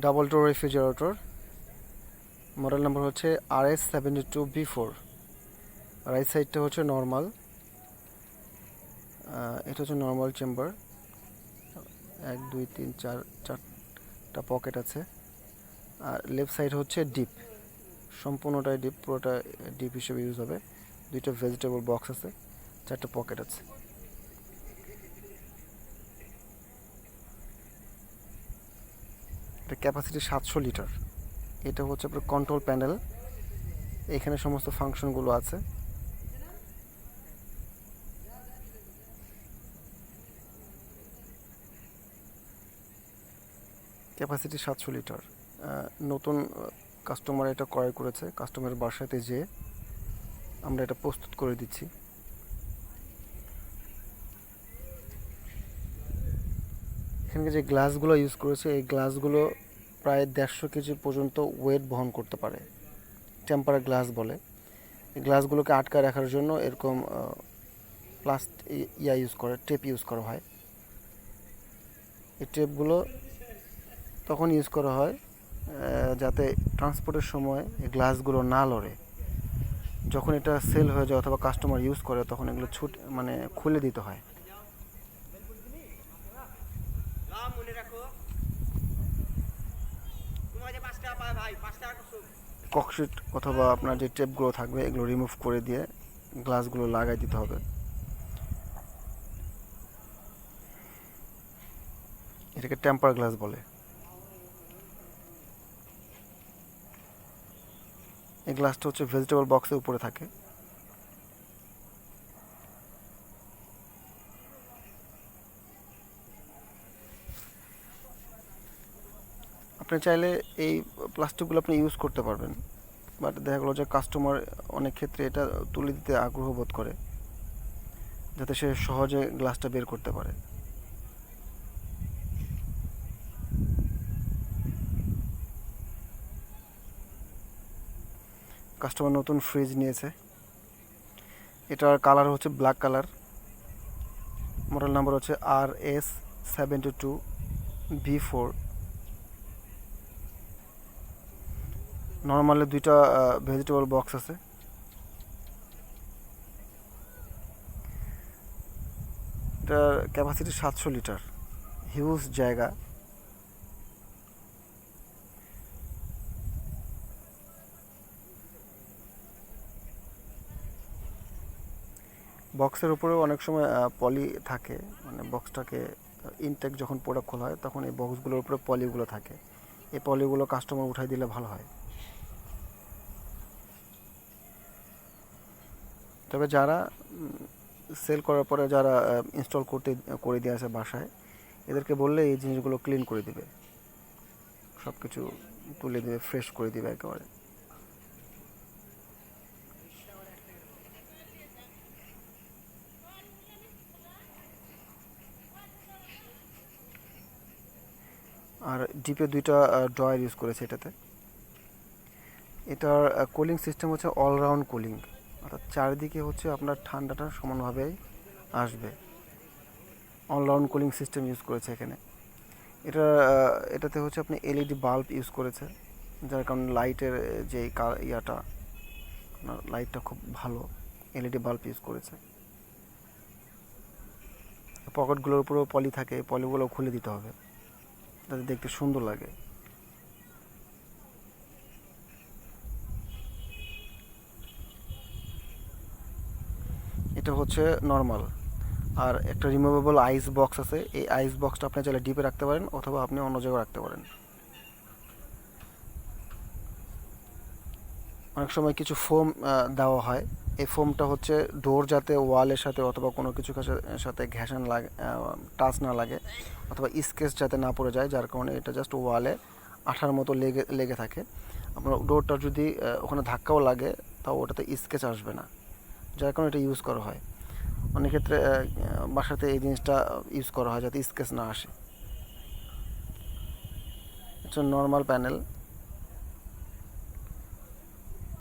Double door refrigerator, model number হচ্ছে RS72B4। Right সাইডটা হচ্ছে নর্মাল, এটা হচ্ছে নর্মাল চেম্বার, 1 2 3 4 4টা পকেট আছে। আর লেফট সাইড হচ্ছে ডিপ, সম্পূর্ণটাই ডিপ, পুরোটা ডিপ হিসেবে ইউজ হবে। 2টা ভেজিটেবল বক্স আছে, 4টা পকেট আছে। এটা ক্যাপাসিটি 700 লিটার। এটা হচ্ছে আপনার কন্ট্রোল প্যানেল, এখানে সমস্ত ফাংশনগুলো আছে। Capacity 700 litre. নতুন কাস্টমার এটা ক্রয় করেছে, কাস্টমারের বাসাতে যেয়ে আমরা এটা প্রস্তুত করে দিচ্ছি। এখানে যে গ্লাসগুলো ইউজ করেছে, এই গ্লাসগুলো প্রায় 150 কেজি পর্যন্ত ওয়েট বহন করতে পারে, টেম্পার গ্লাস বলে। এই গ্লাসগুলোকে আটকায় রাখার জন্য এরকম টেপ ইউজ করা হয়। এই টেপগুলো তখন ইউজ করা হয় যাতে ট্রান্সপোর্টের সময় এই গ্লাসগুলো না লড়ে। যখন এটা সেল হয়ে যায় অথবা কাস্টমার ইউজ করে তখন এগুলো খুলে দিতে হয়। ককশিট অথবা আপনার যে টেপগুলো থাকবে এগুলো রিমুভ করে দিয়ে গ্লাসগুলো লাগাই দিতে হবে। এটাকে টেম্পার গ্লাস বলে। এই গ্লাসটা হচ্ছে ভেজিটেবল বক্সের উপরে থাকে। আপনি চাইলে এই প্লাস্টিকগুলো আপনি ইউজ করতে পারবেন, বাট দেখা গেলো যে কাস্টমার অনেক ক্ষেত্রে এটা তুলে দিতে আগ্রহ বোধ করে, যাতে সে সহজে গ্লাসটা বের করতে পারে। কাস্টমার নতুন ফ্রিজ নিয়েছে, এটার কালার হচ্ছে ব্ল্যাক কালার, মডেল নাম্বার হচ্ছে RS72B4। নর্মালি 2টা ভেজিটেবল বক্স আছে। এটার ক্যাপাসিটি 700 লিটার, হিউজ জায়গা। বক্সের উপরেও অনেক সময় পলি থাকে, মানে বক্সটাকে ইনটেক যখন প্রোডাক্ট খোলা হয় তখন এই বক্সগুলোর উপরে পলিগুলো থাকে। এই পলিগুলো কাস্টমার উঠাই দিলে ভালো হয়। তবে যারা সেল করার পরে যারা ইনস্টল করে দিয়ে আসে বাসায়, এদেরকে বললে এই জিনিসগুলো ক্লিন করে দিবে, সব কিছু তুলে দিবে, ফ্রেশ করে দিবে একেবারে। আর ডিপে 2টা ড্রয়ার ইউজ করেছে এটাতে। এটার কুলিং সিস্টেম হচ্ছে অলরাউন্ড কুলিং, অর্থাৎ চারিদিকে হচ্ছে আপনার ঠান্ডাটা সমানভাবেই আসবে। অলরাউন্ড কুলিং সিস্টেম ইউজ করেছে এখানে। এটাতে হচ্ছে আপনি এলইডি বাল্ব ইউজ করেছে, যার কারণে লাইটের যে লাইটটা খুব ভালো। এলইডি বাল্ব ইউজ করেছে। পকেটগুলোর উপরেও পলি থাকে, পলিগুলো খুলে দিতে হবে যাতে দেখতে সুন্দর লাগে। এটা হচ্ছে নর্মাল। আর একটা রিমুভেবল আইস বক্স আছে, এই আইস বক্সটা আপনি চাইলে ডিপে রাখতে পারেন অথবা আপনি অন্য জায়গায় রাখতে পারেন। অনেক সময় কিছু ফোম দেওয়া হয়, এই ফোমটা হচ্ছে ডোর যাতে ওয়ালের সাথে অথবা কোনো কিছু সাথে ঘেঁষান লাগে, টাচ না লাগে, অথবা স্কেচ যাতে না পড়ে যায়, যার কারণে এটা জাস্ট ওয়ালে আঠার মতো লেগে থাকে। আপনার ডোরটা যদি ওখানে ধাক্কাও লাগে তাও ওটাতে স্কেচ আসবে না, যার কারণে এটা ইউজ করা হয়। অনেক ক্ষেত্রে বাসাতে এই জিনিসটা ইউজ করা হয় যাতে স্কেচ না আসে। এটা নর্মাল প্যানেল।